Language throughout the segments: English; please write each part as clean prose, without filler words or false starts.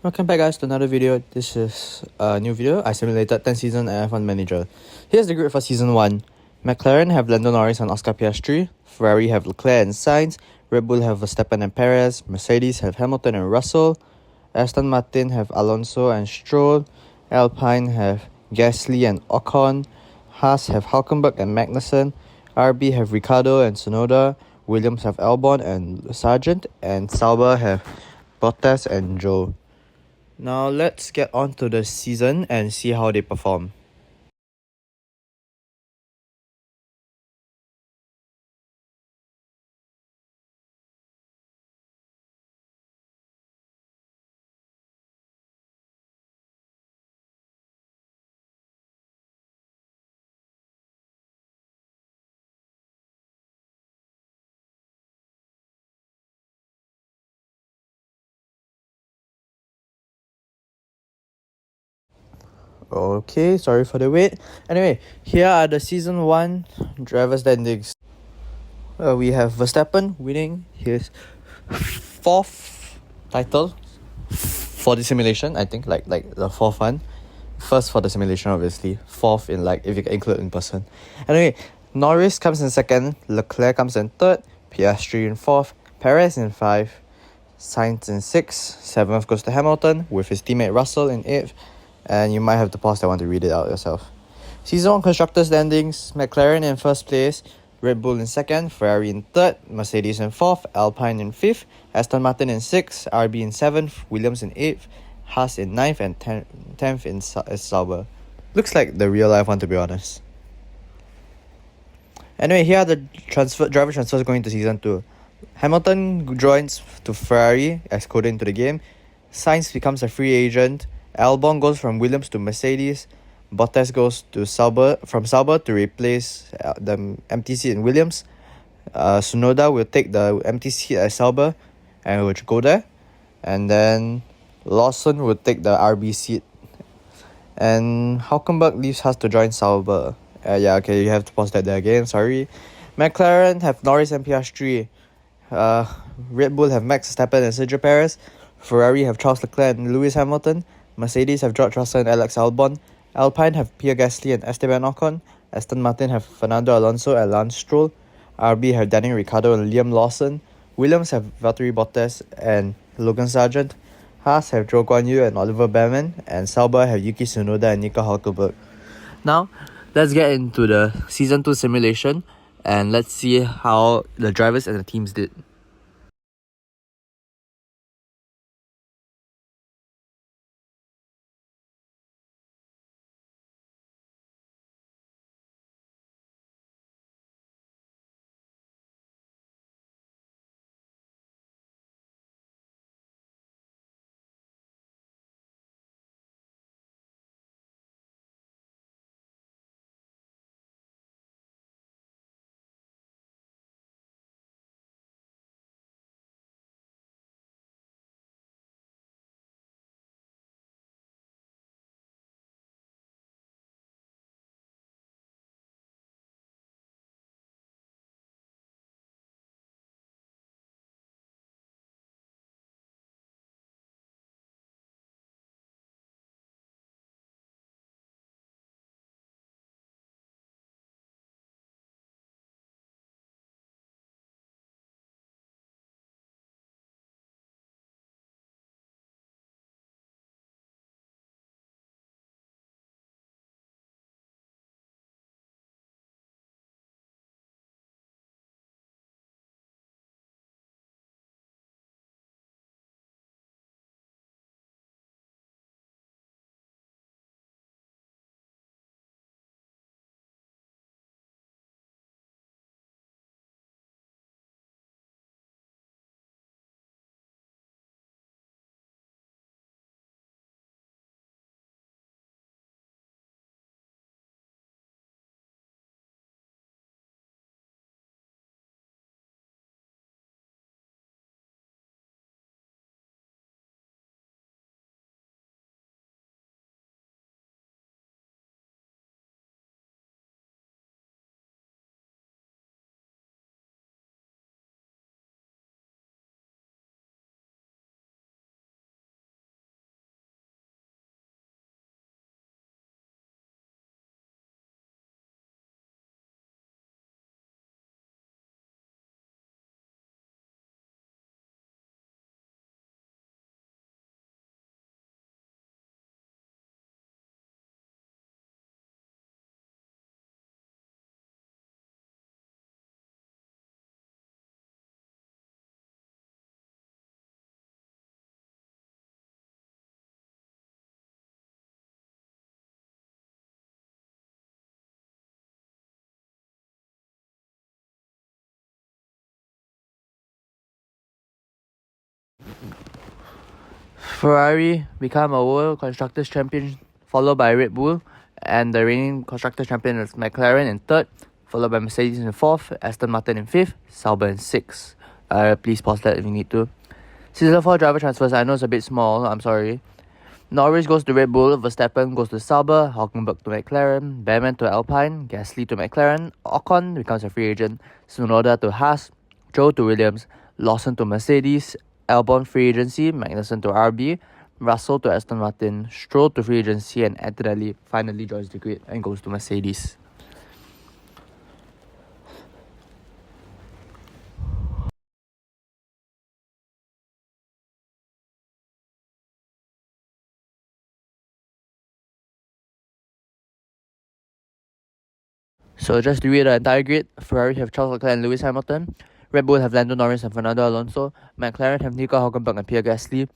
Welcome back guys to another video. This is a new video. I simulated 10 season F1 manager. Here's the grid for season 1. McLaren have Lando Norris and Oscar Piastri. Ferrari have Leclerc and Sainz. Red Bull have Verstappen and Perez. Mercedes have Hamilton and Russell. Aston Martin have Alonso and Stroll. Alpine have Gasly and Ocon. Haas have Hülkenberg and Magnussen. RB have Ricciardo and Tsunoda. Williams have Albon and Sargent. And Sauber have Bottas and Zhou. Now let's get on to the season and see how they perform. Okay, sorry for the wait. Anyway, here are the season 1 driver standings. We have Verstappen winning his 4th title for the simulation, I think, like the 4th one. First for the simulation, obviously. 4th in if you include in person. Anyway, Norris comes in 2nd, Leclerc comes in 3rd, Piastri in 4th, Perez in 5th, Sainz in 6th, 7th goes to Hamilton with his teammate Russell in 8th, and you might have to pause that one to read it out yourself. Season 1 constructor standings: McLaren in 1st place, Red Bull in 2nd, Ferrari in 3rd, Mercedes in 4th, Alpine in 5th, Aston Martin in 6th, RB in 7th, Williams in 8th, Haas in 9th, and 10th in Sauber. Looks like the real life one, to be honest. Anyway, here are the driver transfers going to season 2. Hamilton joins to Ferrari as coded into the game. Sainz becomes a free agent. Albon goes from Williams to Mercedes. Bottas goes to Sauber to replace the empty seat in Williams. Tsunoda will take the empty seat at Sauber and will go there. And then Lawson will take the RB seat. And Hülkenberg leaves Haas to join Sauber. Yeah, okay, you have to pause that there again, sorry. McLaren have Norris and Piastri. Red Bull have Max Verstappen and Sergio Perez. Ferrari have Charles Leclerc and Lewis Hamilton. Mercedes have George Russell and Alex Albon. Alpine have Pierre Gasly and Esteban Ocon. Aston Martin have Fernando Alonso and Lance Stroll. RB have Daniel Ricciardo and Liam Lawson. Williams have Valtteri Bottas and Logan Sargent. Haas have Zhou Guanyu and Oliver Behrman. And Sauber have Yuki Tsunoda and Nico Hülkenberg. Now, let's get into the Season 2 simulation and let's see how the drivers and the teams did. Ferrari become a World Constructors Champion, followed by Red Bull, and the reigning Constructors Champion is McLaren in third, followed by Mercedes in fourth, Aston Martin in fifth, Sauber in sixth. Please pause that if you need to. Season 4 driver transfers, I know it's a bit small, I'm sorry. Norris goes to Red Bull, Verstappen goes to Sauber, Hülkenberg to McLaren, Behrman to Alpine, Gasly to McLaren, Ocon becomes a free agent, Tsunoda to Haas, Zhou to Williams, Lawson to Mercedes, Albon free agency, Magnussen to RB, Russell to Aston Martin, Stroll to free agency, and Antonelli finally joins the grid and goes to Mercedes. So just to read the entire grid, Ferrari have Charles Leclerc and Lewis Hamilton, Red Bull have Lando Norris and Fernando Alonso, McLaren have Nico Hülkenberg and Pierre Gasly,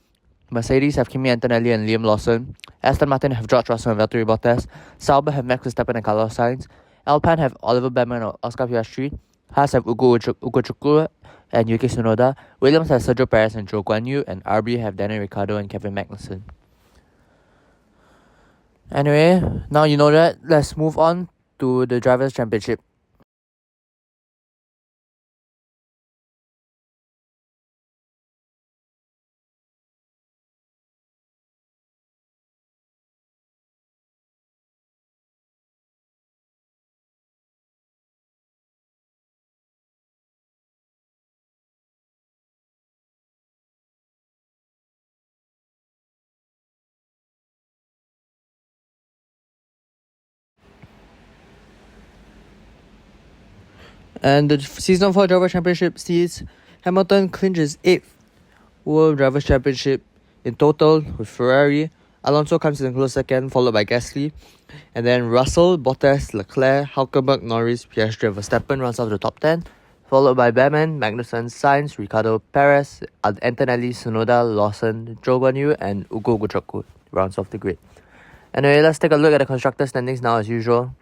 Mercedes have Kimi Antonelli and Liam Lawson, Aston Martin have George Russell and Valtteri Bottas, Sauber have Max Verstappen and Carlos Sainz, Alpine have Oliver Behrman and Oscar Piastri, Haas have Ugo Chukwu and Yuki Tsunoda, Williams have Sergio Perez and Zhou Guanyu, and RB have Daniel Ricciardo and Kevin Magnussen. Anyway, now you know that, let's move on to the Drivers' Championship. And the Season 4 Driver Championship sees Hamilton clinches 8th World Drivers' Championship in total with Ferrari. Alonso comes in close second, followed by Gasly. And then Russell, Bottas, Leclerc, Hülkenberg, Norris, Piastri, and Verstappen rounds off the top 10, followed by Behrman, Magnussen, Sainz, Ricciardo, Perez, Antonelli, Tsunoda, Lawson, Zhou Guanyu, and Ugo Chukwu rounds off the grid. Anyway, let's take a look at the constructor standings now as usual.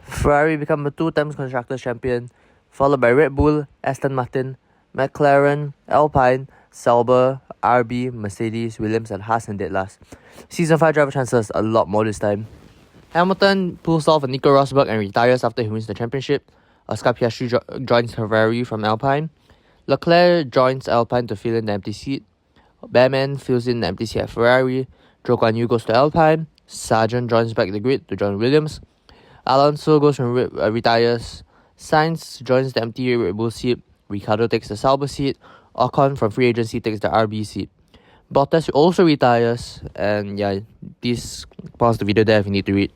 Ferrari become a 2 times Constructors Champion, followed by Red Bull, Aston Martin, McLaren, Alpine, Sauber, RB, Mercedes, Williams, and Haas in dead last. Season 5 driver transfers a lot more this time. Hamilton pulls off a Nico Rosberg and retires after he wins the championship. Oscar Piastri joins Ferrari from Alpine. Leclerc joins Alpine to fill in the empty seat. Behrman fills in the empty seat at Ferrari. Zhou Guanyu goes to Alpine. Sargent joins back the grid to join Williams. Alonso goes from retires. Sainz joins the empty Red Bull seat. Ricciardo takes the Sauber seat. Ocon from free agency takes the RB seat. Bottas also retires. And yeah, please pause the video there if you need to read.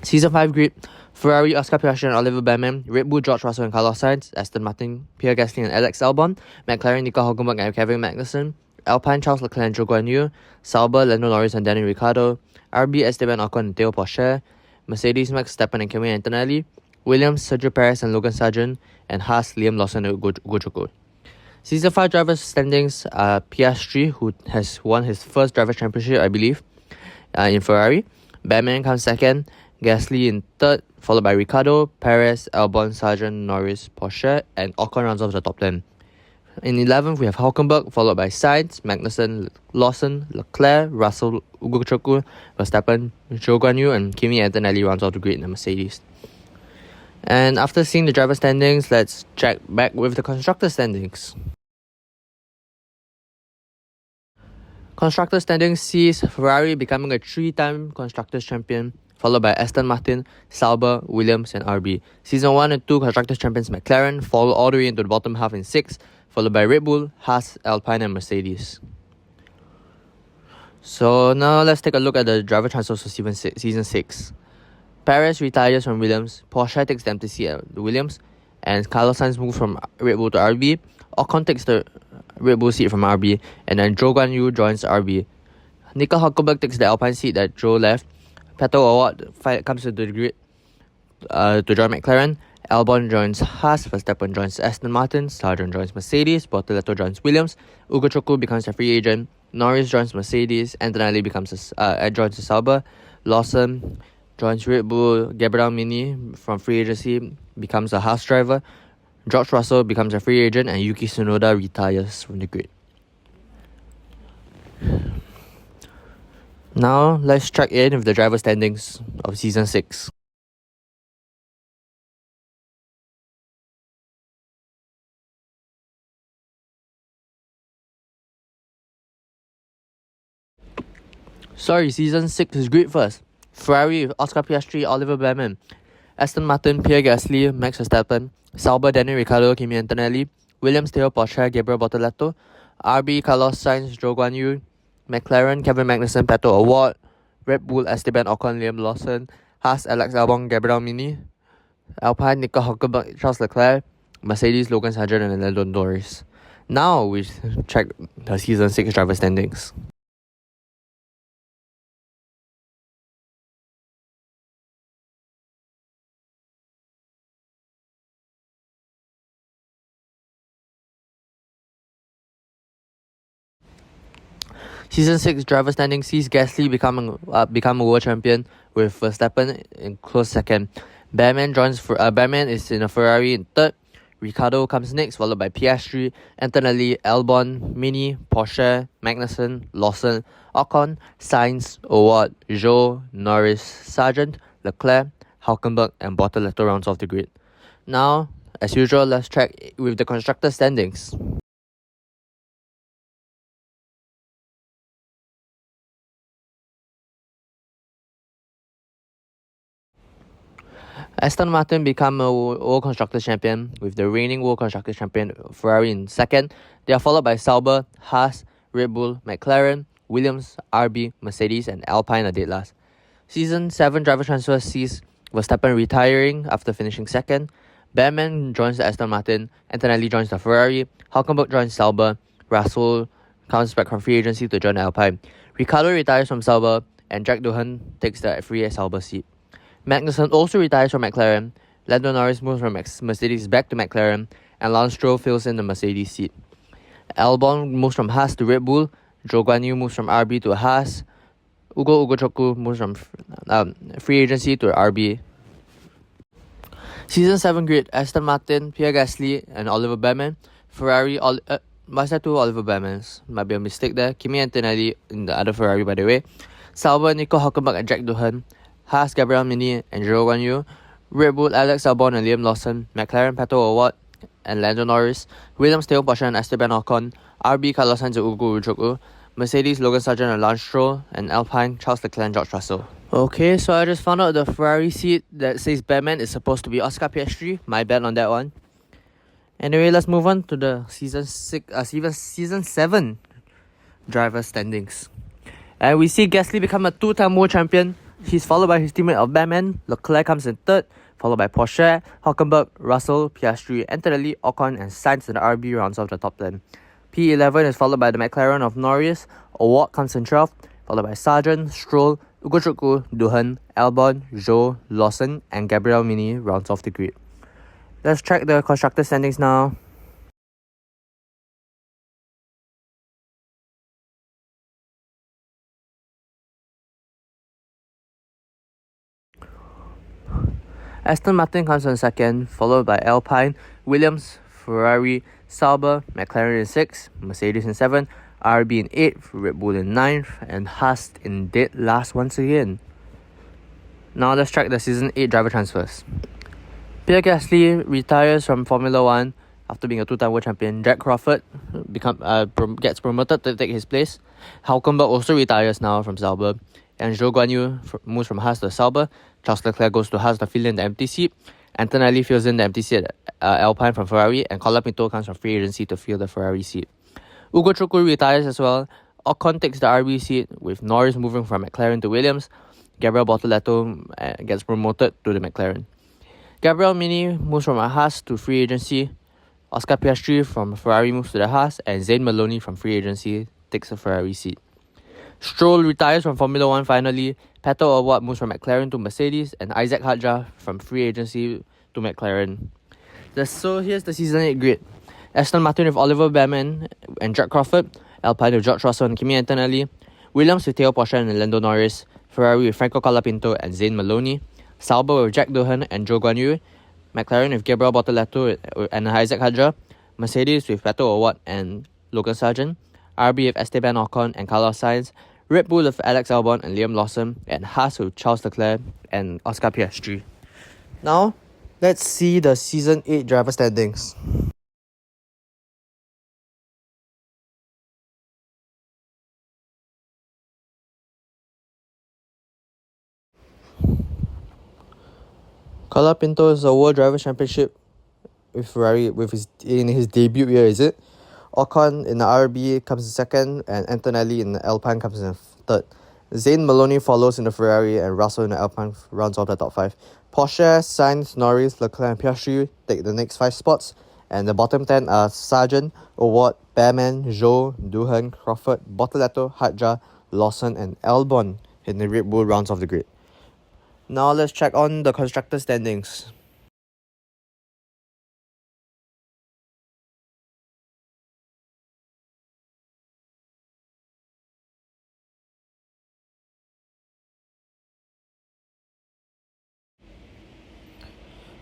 Season 5 grid: Ferrari, Oscar Piastri and Oliver Behrman. Red Bull, George Russell and Carlos Sainz. Aston Martin, Pierre Gasly and Alex Albon. McLaren, Nico Hülkenberg and Kevin Magnussen. Alpine, Charles Leclerc and Zhou Guanyu. Sauber, Lando Norris and Daniel Ricciardo. RB, Esteban Ocon and Theo Pourchaire. Mercedes, Max Verstappen and Kimi Antonelli. Williams, Sergio Perez and Logan Sargent. And Haas, Liam Lawson and Ugo Chukwu. Season 5 drivers standings are Piastri, who has won his first driver championship, I believe, in Ferrari. Behrman comes second. Gasly in third, followed by Ricciardo, Perez, Albon, Sargent, Norris, Pourchaire, and Ocon rounds off the top 10. In 11th, we have Hülkenberg, followed by Sainz, Magnussen, Lawson, Leclerc, Russell, Ugo Chukwu, Verstappen, Zhou Guanyu, and Kimi Antonelli rounds off the grid in the Mercedes. And after seeing the driver standings, let's check back with the constructor standings. Constructor standings sees Ferrari becoming a 3-time Constructors Champion, followed by Aston Martin, Sauber, Williams, and RB. Season 1 and 2 Constructors Champions McLaren fall all the way into the bottom half in 6th, followed by Red Bull, Haas, Alpine, and Mercedes. So now let's take a look at the driver transfers for season 6. Perez retires from Williams, Pourchaire takes the empty seat at Williams, and Carlos Sainz moves from Red Bull to RB. Ocon takes the Red Bull seat from RB, and then Zhou Guanyu joins RB. Nico Hülkenberg takes the Alpine seat that Zhou left. Pato O'Ward comes to the grid to join McLaren. Albon joins Haas, Verstappen joins Aston Martin, Sargent joins Mercedes, Bortoleto joins Williams, Ugo Chukwu becomes a free agent, Norris joins Mercedes, Antonelli joins Sauber, Lawson joins Red Bull, Gabriel Mini from free agency becomes a Haas driver, George Russell becomes a free agent, and Yuki Tsunoda retires from the grid. Now let's check in with the driver standings of Season 6. Season 6 is grid first. Ferrari with Oscar Piastri, Oliver Behrman. Aston Martin, Pierre Gasly, Max Verstappen. Sauber, Daniel Ricciardo, Kimi Antonelli. Williams, Theo Porsche, Gabriel Bortoleto. RB, Carlos Sainz, Zhou Guanyu. McLaren, Kevin Magnussen, Pato O'Ward. Red Bull, Esteban Ocon, Liam Lawson. Haas, Alex Albon, Gabriel Mini. Alpine, Nico Hülkenberg, Charles Leclerc. Mercedes, Logan Sargent, and Lando Norris. Now we check the Season 6 driver standings. Season 6 driver standing sees Gasly become a world champion with Verstappen in close second. Behrman is in a Ferrari in third. Ricciardo comes next, followed by Piastri, Antonelli, Albon, Mini, Porsche, Magnussen, Lawson, Ocon, Sainz, O'Ward, Zhou, Norris, Sargent, Leclerc, Hülkenberg, and Bortoleto rounds off the grid. Now, as usual, let's check with the constructor standings. Aston Martin become a World Constructors Champion with the reigning World Constructors Champion Ferrari in second. They are followed by Sauber, Haas, Red Bull, McLaren, Williams, RB, Mercedes, and Alpine are dead last. Season 7 driver transfer sees Verstappen retiring after finishing second. Behrman joins the Aston Martin, Antonelli joins the Ferrari, Hülkenberg joins Sauber, Russell comes back from free agency to join Alpine. Ricciardo retires from Sauber, and Jack Doohan takes the free Sauber seat. Magnussen also retires from McLaren, Lando Norris moves from Mercedes back to McLaren, and Lance Stroll fills in the Mercedes seat. Albon moves from Haas to Red Bull, Zhou Guanyu moves from RB to Haas, Ugo Chukwu moves from free agency to RB. Season 7 grid, Aston Martin, Pierre Gasly, and Oliver Behrman. Ferrari, was that two Oliver Behrmans? Might be a mistake there. Kimi Antonelli in the other Ferrari, by the way. Sauber, Nico Hülkenberg, and Jack Doohan. Haas, Gabriel Mini, and Zhou Guanyu. Red Bull, Alex Albon and Liam Lawson. McLaren, Pato O'Ward and Lando Norris. Williams, Theo Porsche and Esteban Ocon. RB, Carlos Sainz and Ugo Chukwu. Mercedes, Logan Sargent and Lance Stroll. And Alpine, Charles Leclerc and George Russell. Okay, so I just found out the Ferrari seat that says Behrman is supposed to be Oscar Piastri. My bad on that one. Anyway, let's move on to the season 7 driver standings. And we see Gasly become a 2-time world champion. He's followed by his teammate of Behrman. Leclerc comes in third, followed by Porsche, Hülkenberg, Russell, Piastri, Antonelli, Ocon, and Sainz in the RB rounds off the top 10. P11 is followed by the McLaren of Norris. O'Ward comes in 12th, followed by Sargent, Stroll, Ugo Chukwu, Doohan, Albon, Zhou, Lawson, and Gabriel Mini rounds off the grid. Let's check the constructor standings now. Aston Martin comes in second, followed by Alpine, Williams, Ferrari, Sauber, McLaren in 6th, Mercedes in 7th, RB in 8th, Red Bull in 9th, and Haas in dead last once again. Now let's track the Season 8 driver transfers. Pierre Gasly retires from Formula 1 after being a 2-time world champion. Jack Crawford gets promoted to take his place. Hülkenberg also retires now from Sauber. And Zhou Guanyu moves from Haas to Sauber. Charles Leclerc goes to Haas to fill in the empty seat. Antonelli fills in the empty seat at Alpine from Ferrari. And Colin Pinto comes from free agency to fill the Ferrari seat. Ugo Chukwu retires as well. Ocon takes the RB seat, with Norris moving from McLaren to Williams. Gabriel Bortoleto gets promoted to the McLaren. Gabriel Mini moves from a Haas to free agency. Oscar Piastri from Ferrari moves to the Haas. And Zane Maloney from free agency takes a Ferrari seat. Stroll retires from Formula 1 finally. Pato O'Ward moves from McLaren to Mercedes. And Isaac Hadjar from free agency to McLaren. So here's the season 8 grid. Aston Martin with Oliver Bearman and Jack Crawford, Alpine with George Russell and Kimi Antonelli, Williams with Teo Porcher and Lando Norris, Ferrari with Franco Colapinto and Zane Maloney, Sauber with Jack Doohan and Zhou Guanyu, McLaren with Gabriel Bortoleto and Isaac Hadjar, Mercedes with Beto O'Rourke and Logan Sargent, RB with Esteban Ocon and Carlos Sainz, Red Bull with Alex Albon and Liam Lawson, and Haas with Charles Leclerc and Oscar Piastri. Now, let's see the Season 8 driver standings. Colapinto is a World Driver Championship with Ferrari in his debut year, is it? Ocon in the RB comes in second, and Antonelli in the Alpine comes in third. Zane Maloney follows in the Ferrari, and Russell in the Alpine rounds off the top 5. Porsche, Sainz, Norris, Leclerc and Piastri take the next 5 spots, and the bottom 10 are Sargent, O'Rourke, Bearman, Zhou, Doohan, Crawford, Bortoleto, Hadjar, Lawson and Albon in the Red Bull rounds of the grid. Now let's check on the constructor standings.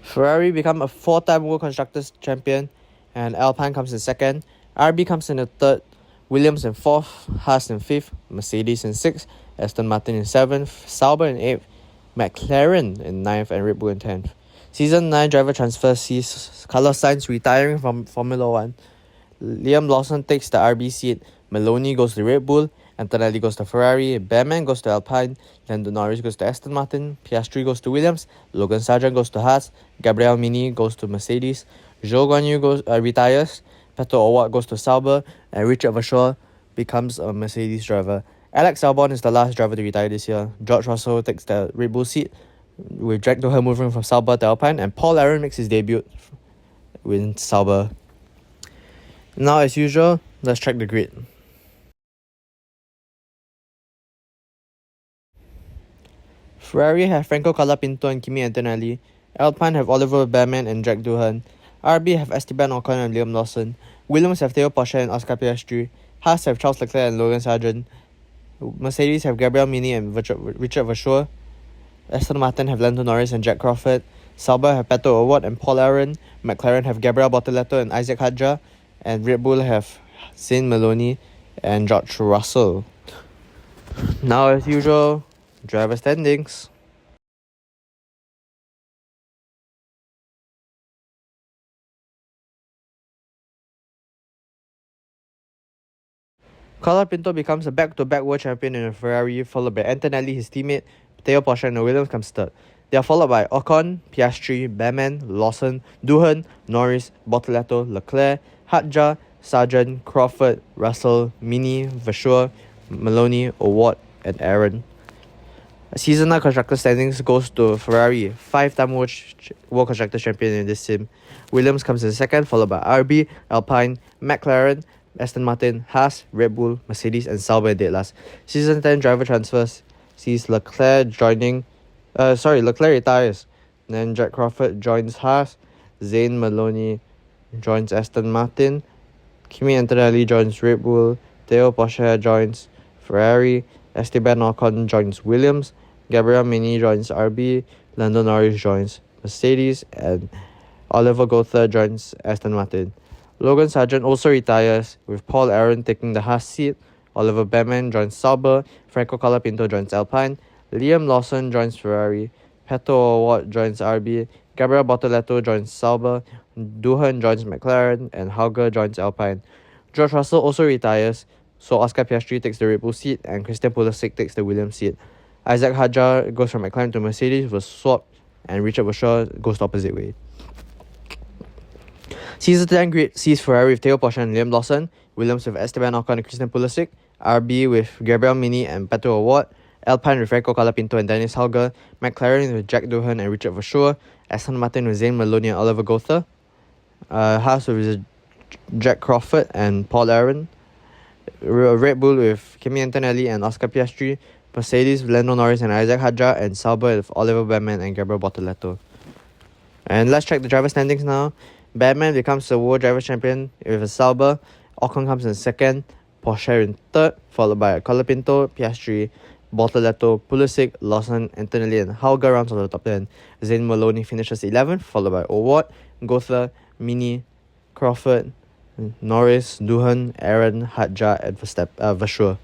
Ferrari become a 4-time World Constructors Champion, and Alpine comes in second, RB comes in the third, Williams in fourth, Haas in fifth, Mercedes in sixth, Aston Martin in seventh, Sauber in eighth, McLaren in ninth, and Red Bull in 10th. Season 9 driver transfer sees Carlos Sainz retiring from Formula 1. Liam Lawson takes the RB seat, Maloney goes to Red Bull, Antonelli goes to Ferrari, Bearman goes to Alpine, Lando Norris goes to Aston Martin, Piastri goes to Williams, Logan Sargent goes to Haas, Gabriel Mini goes to Mercedes, Zhou Guanyu retires, Beto O'Rourke goes to Sauber, and Richard Verschoor becomes a Mercedes driver. Alex Albon is the last driver to retire this year. George Russell takes the Red Bull seat, with Jack Doohan moving from Sauber to Alpine, and Paul Aron makes his debut with Sauber. Now, as usual, let's check the grid. Ferrari have Franco Colapinto and Kimi Antonelli. Alpine have Oliver Bearman and Jack Doohan. RB have Esteban Ocon and Liam Lawson. Williams have Teo Porcher and Oscar Piastri. Haas have Charles Leclerc and Logan Sargent. Mercedes have Gabriel Mini and Richard Verschoor. Aston Martin have Lando Norris and Jack Crawford. Sauber have Beto O'Rourke and Paul Aron. McLaren have Gabriel Bortoleto and Isaac Hadjar. And Red Bull have Zane Maloney and George Russell. Now, as usual, driver standings. Colapinto becomes a back-to-back world champion in a Ferrari, followed by Antonelli, his teammate, Teo Porcher and Williams comes third. They are followed by Ocon, Piastri, Bearman, Lawson, Doohan, Norris, Bortoleto, Leclerc, Hadjar, Sargent, Crawford, Russell, Mini, Verschoor, Maloney, O'Rourke and Aron. Season 9 constructor standings goes to Ferrari, 5-time World Constructors Champion in this sim. Williams comes in second, followed by RB, Alpine, McLaren, Aston Martin, Haas, Red Bull, Mercedes and Sauber in dead last. Season 10 driver transfers sees Leclerc retires. Then Jack Crawford joins Haas, Zane Maloney joins Aston Martin, Kimi Antonelli joins Red Bull, Teo Porcher joins Ferrari, Esteban Ocon joins Williams, Gabriel Mini joins RB, Lando Norris joins Mercedes, and Oliver Goethe joins Aston Martin. Logan Sargent also retires, with Paul Aron taking the Haas seat. Oliver Bearman joins Sauber, Franco Colapinto joins Alpine, Liam Lawson joins Ferrari, Beto O'Rourke joins RB, Gabriel Bortoleto joins Sauber, Doohan joins McLaren, and Hauger joins Alpine. George Russell also retires, so Oscar Piastri takes the Red Bull seat and Christian Pulisic takes the Williams seat. Isaac Hadjar goes from McLaren to Mercedes with swap, and Richard Verschoor goes the opposite way. Season 10 grid sees Ferrari with Teo Porcher and Liam Lawson, Williams with Esteban Ocon and Christian Pulisic, RB with Gabriel Mini and Beto O'Rourke, Alpine with Franco Colapinto and Dennis Hauger, McLaren with Jack Doohan and Richard Verschoor, Aston Martin with Zane Maloney and Oliver Goethe, Haas with Jack Crawford and Paul Aron, Red Bull with Kimi Antonelli and Oscar Piastri, Mercedes with Lando Norris and Isaac Hadjar, and Sauber with Oliver Bearman and Gabriel Bortoleto. And let's check the driver standings now. Batman becomes the World Driver Champion with a Sauber. Ocon comes in second. Porsche in third, followed by Colapinto, Piastri, Bortoleto, Pulisic, Lawson, Antonelli, and Hauger rounds on the top 10. Zane Maloney finishes 11th, followed by O'Ward, Gothler, Mini, Crawford, Norris, Doohan, Aaron, Hadjar, and Vasseur.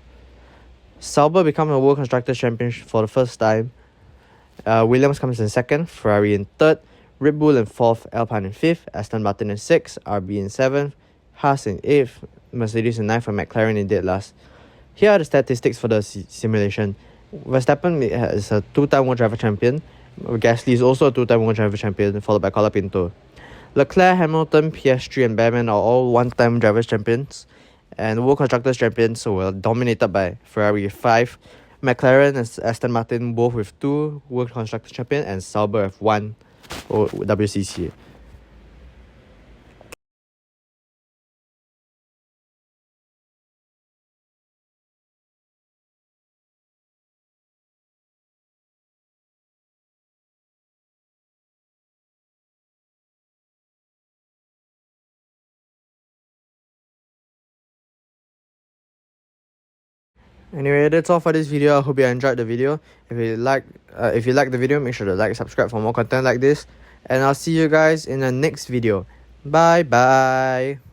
Sauber become a World Constructors Champion for the first time. Williams comes in second, Ferrari in third, Red Bull in fourth, Alpine in fifth, Aston Martin in sixth, RB in seventh, Haas in eighth, Mercedes in ninth, and McLaren in dead last. Here are the statistics for the simulation. Verstappen is a two-time World Driver Champion. Gasly is also a two-time World Driver Champion, followed by Colapinto. Leclerc, Hamilton, Piastri, and Batman are all one-time Drivers' Champions. And World Constructors Champions were dominated by Ferrari with 5, McLaren and Aston Martin both with 2 World Constructors Champions, and Sauber with 1 WCC. Anyway, that's all for this video. I hope you enjoyed the video. If you like the video, make sure to like, subscribe for more content like this. And I'll see you guys in the next video. Bye bye.